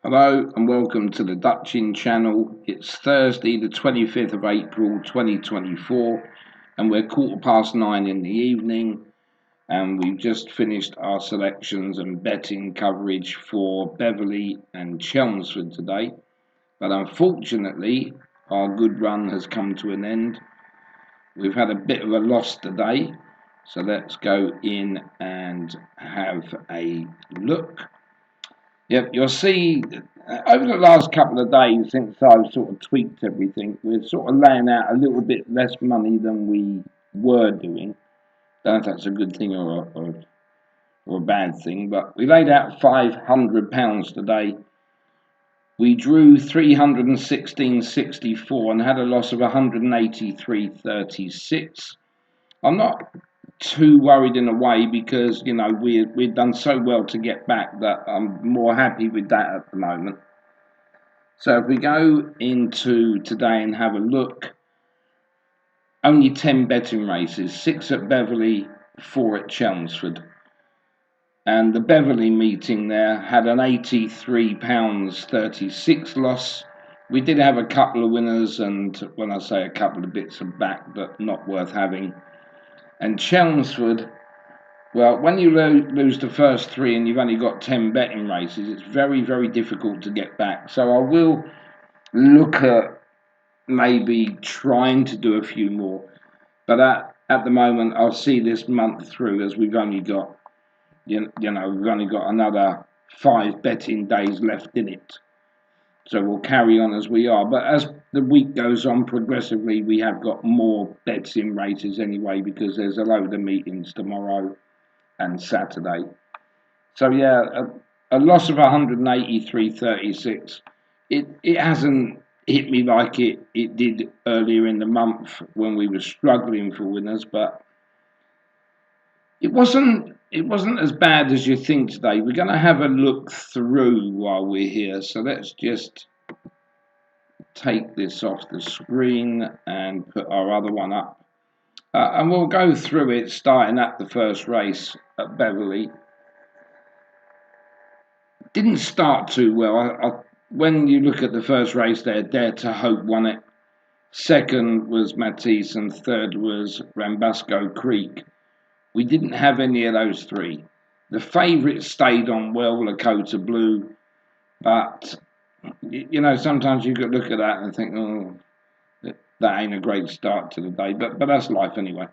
Hello and welcome to the Dutchin channel. It's Thursday, the 25th of April 2024, and we're 9:15 in the evening. And we've just finished our selections and betting coverage for Beverley and Chelmsford today. But unfortunately, our good run has come to an end. We've had a bit of a loss today, so let's go in and have a look. Yep, you'll see over the last couple of days since I've sort of tweaked everything, we're sort of laying out a little bit less money than we were doing. Don't know if that's a good thing or a bad thing, but we laid out £500 today. We drew 316.64 and had a loss of 183.36. I'm not too worried in a way because we've done so well to get back that I'm more happy with that at the moment. So if we go into today and have a look, only 10 betting races, 6 at Beverley, 4 at Chelmsford. And the Beverley meeting there had an £83.36 loss. We did have a couple of winners, and when I say a couple of bits of back, but not worth having. And Chelmsford, well, when you lose the first 3 and you've only got 10 betting races, it's very, very difficult to get back. So I will look at maybe trying to do a few more. But at the moment, I'll see this month through as we've only got, we've only got another 5 betting days left in it. So we'll carry on as we are. But as the week goes on progressively, we have got more bets in races anyway because there's a load of meetings tomorrow and Saturday. So yeah, a loss of 183.36. It hasn't hit me like it did earlier in the month when we were struggling for winners, but it wasn't as bad as you think today. We're going to have a look through while we're here. So let's just take this off the screen and put our other one up. And we'll go through it starting at the first race at Beverley. Didn't start too well. When you look at the first race there, Dare to Hope won it. Second was Matisse and third was Rambasco Creek. We didn't have any of those 3. The favourite stayed on well, Lakota Blue, but sometimes you could look at that and think, oh, that ain't a great start to the day, but that's life anyway.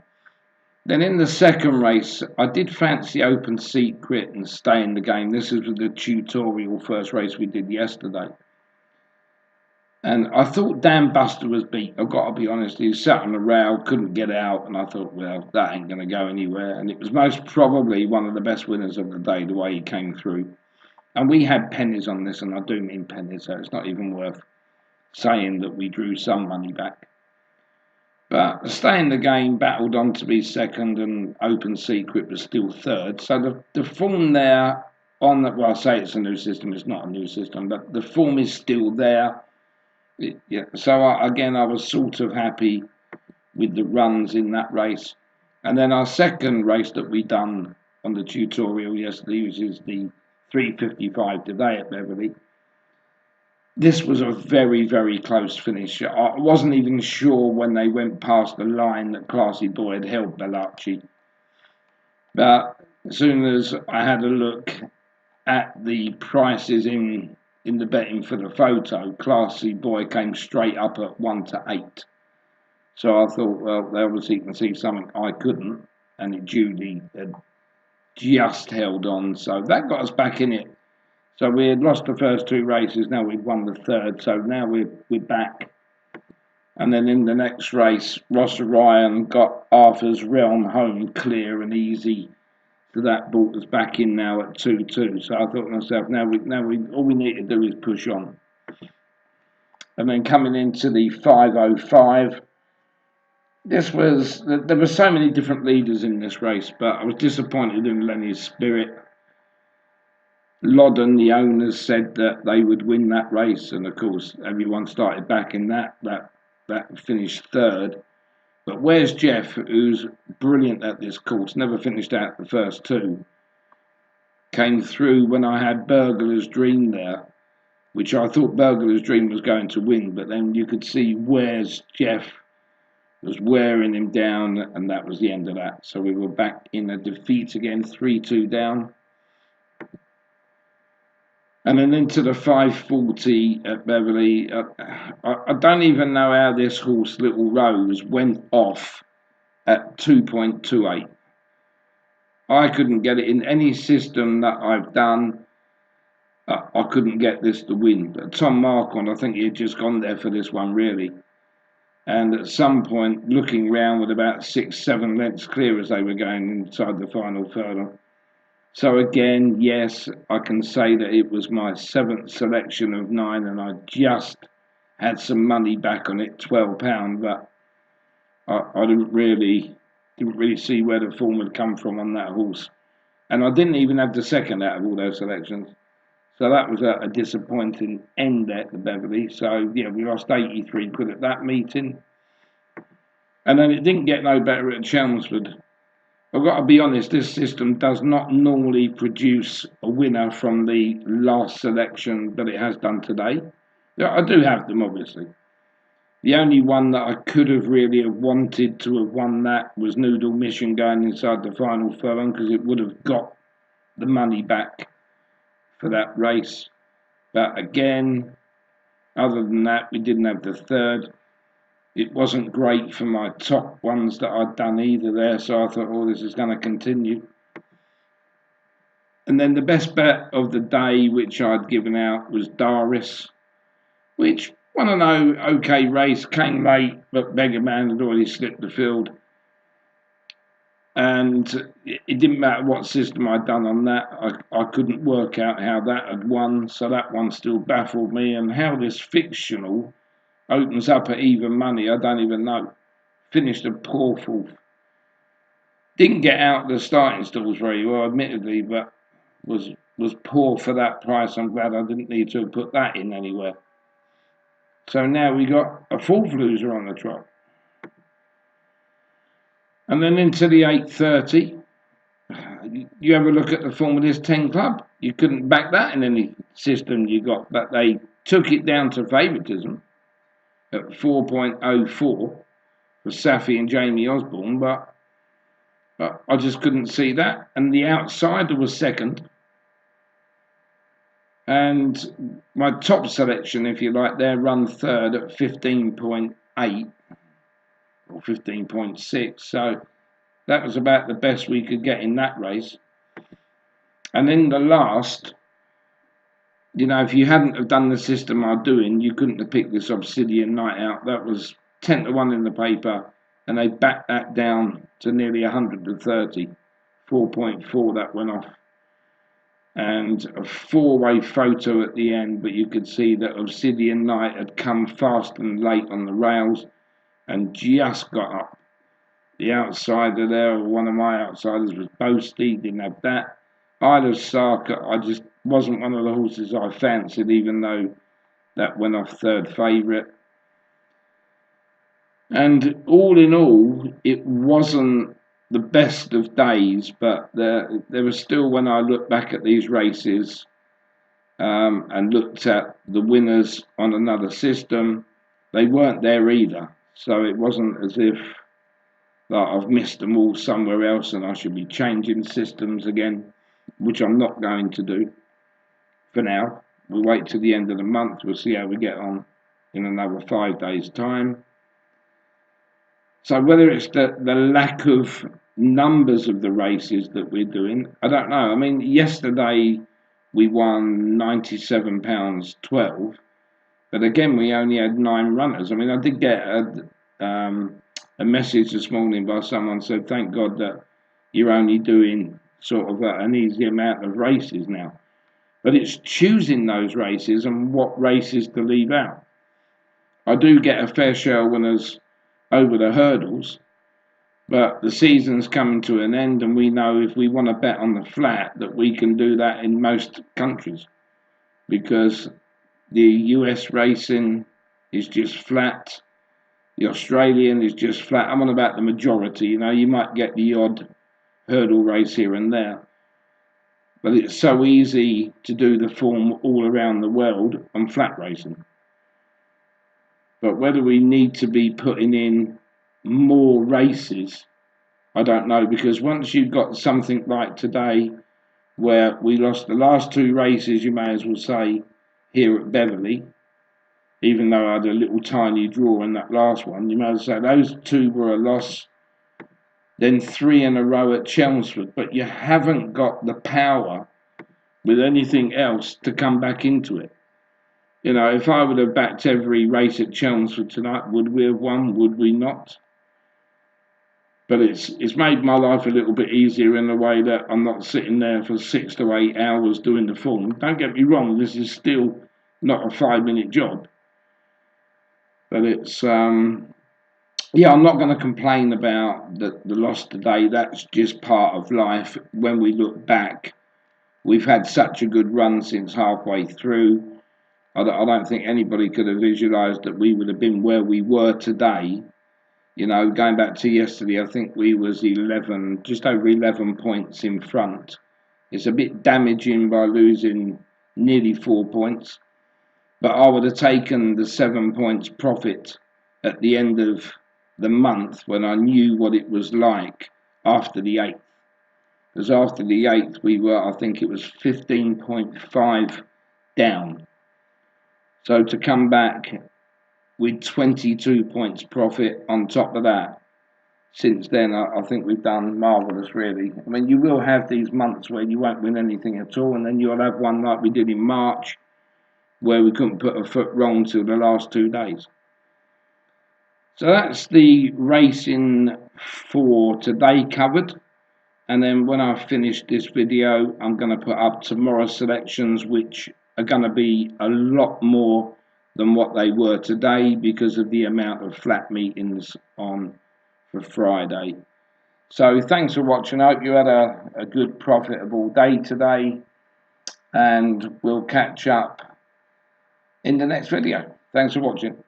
Then in the second race, I did fancy Open Secret and stay in the game. This is the tutorial first race we did yesterday. And I thought Dan Buster was beat. I've got to be honest. He sat on the rail, couldn't get out. And I thought, well, that ain't going to go anywhere. And it was most probably one of the best winners of the day, the way he came through. And we had pennies on this, and I do mean pennies, so it's not even worth saying that we drew some money back. But Stay in the Game battled on to be second, and Open Secret was still third. So the form there on that, well, I say it's a new system, it's not a new system, but the form is still there. So I was sort of happy with the runs in that race. And then our second race that we done on the tutorial yesterday, which is the 3:55 today at Beverley. This was a very, very close finish. I wasn't even sure when they went past the line that Classy Boy had held Bellacci. But as soon as I had a look at the prices in the betting for the photo, Classy Boy came straight up at 1-8. So I thought, well, they obviously can see something I couldn't, and it duly had just held on. So that got us back in it. So we had lost the first 2 races, now we've won the third, so now we're back. And then in the next race, Ross Ryan got Arthur's Realm home clear and easy. So that brought us back in now at 2-2. So I thought to myself, now we all we need to do is push on. And then coming into the 5:05, there were so many different leaders in this race, but I was disappointed in Lenny's Spirit. Loddon, the owners, said that they would win that race, and of course everyone started backing that finished third. But Where's Jeff, who's brilliant at this course, never finished out the first 2, came through when I had Burglar's Dream there, which I thought Burglar's Dream was going to win, but then you could see where's Jeff was wearing him down, and that was the end of that. So we were back in a defeat again, 3-2 down. And then into the 540 at Beverley. I don't even know how this horse, Little Rose, went off at 2.28. I couldn't get it in any system that I've done. I couldn't get this to win. But Tom Marquand, I think he had just gone there for this one, really. And at some point, looking round with about 6-7 lengths clear as they were going inside the final furlong. So again, yes, I can say that it was my 7th selection of 9, and I just had some money back on it, £12, but I didn't really see where the form had come from on that horse. And I didn't even have the second out of all those selections. So that was a disappointing end at the Beverley. So yeah, we lost 83 quid at that meeting. And then it didn't get no better at Chelmsford. I've got to be honest, this system does not normally produce a winner from the last selection that it has done today. I do have them, obviously. The only one that I could have really have wanted to have won that was Noodle Mission going inside the final furlong, because it would have got the money back for that race. But again, other than that, we didn't have the third. It wasn't great for my top ones that I'd done either there, so I thought, oh, this is going to continue. And then the best bet of the day, which I'd given out, was Daris, which won an okay race, came late, but Beggar Man had already slipped the field. And it didn't matter what system I'd done on that. I couldn't work out how that had won, so that one still baffled me. And how this fictional opens up at even money, I don't even know. Finished a poor fourth. Didn't get out the starting stalls very well, admittedly, but was poor for that price. I'm glad I didn't need to have put that in anywhere. So now we got a fourth loser on the trot. And then into the 8:30, you have a look at the form of this 10 club. You couldn't back that in any system you got, but they took it down to favouritism at 4.04 for Safi and Jamie Osborne, but I just couldn't see that. And the outsider was second. And my top selection, if you like, there run third at 15.8 or 15.6. So that was about the best we could get in that race. And in the last, if you hadn't have done the system I'm doing, you couldn't have picked this Obsidian Night Out. That was 10-1 in the paper, and they backed that down to nearly 130. 4.4 that went off. And a four-way photo at the end, but you could see that Obsidian Night had come fast and late on the rails and just got up. The outsider there, or one of my outsiders, was Boasty, didn't have that. Isla Sarka, I just wasn't one of the horses I fancied, even though that went off third favourite. And all in all, it wasn't the best of days, but there was still, when I look back at these races and looked at the winners on another system, they weren't there either. So it wasn't as if I've missed them all somewhere else and I should be changing systems again, which I'm not going to do for now. We'll wait till the end of the month. We'll see how we get on in another 5 days' time. So whether it's the lack of numbers of the races that we're doing, I don't know. I mean, yesterday we won £97.12, but again we only had 9 runners. I mean, I did get a message this morning by someone said, thank God that you're only doing sort of an easy amount of races now. But it's choosing those races and what races to leave out. I do get a fair share of winners over the hurdles, but the season's coming to an end, and we know if we want to bet on the flat that we can do that in most countries, because the US racing is just flat, the Australian is just flat. I'm on about the majority. You might get the odd hurdle race here and there, But it's so easy to do the form all around the world on flat racing. But whether we need to be putting in more races, I don't know, because once you've got something like today, where we lost the last two races, you may as well say, here at Beverley, even though I had a little tiny draw in that last one, you may as well say those two were a loss, then three in a row at Chelmsford, but you haven't got the power with anything else to come back into it. You know, if I would have backed every race at Chelmsford tonight, would we have won? Would we not? But it's made my life a little bit easier in the way that I'm not sitting there for 6 to 8 hours doing the form. Don't get me wrong, this is still not a 5-minute job. But it's, yeah, I'm not going to complain about the loss today. That's just part of life. When we look back, we've had such a good run since halfway through. I don't think anybody could have visualised that we would have been where we were today. You know, going back to yesterday, I think we was 11, just over 11 points in front. It's a bit damaging by losing nearly 4 points, but I would have taken the 7 points profit at the end of the month when I knew what it was like after the 8th. Because after the 8th, we were, I think it was 15.5 down. So to come back with 22 points profit on top of that, since then, I think we've done marvellous, really. I mean, you will have these months where you won't win anything at all, and then you'll have one like we did in March, where we couldn't put a foot wrong till the last 2 days. So that's the racing for today covered. And then when I finish this video, I'm going to put up tomorrow's selections, which are going to be a lot more than what they were today because of the amount of flat meetings on for Friday. So thanks for watching. I hope you had a good profitable day today, and we'll catch up in the next video. Thanks for watching.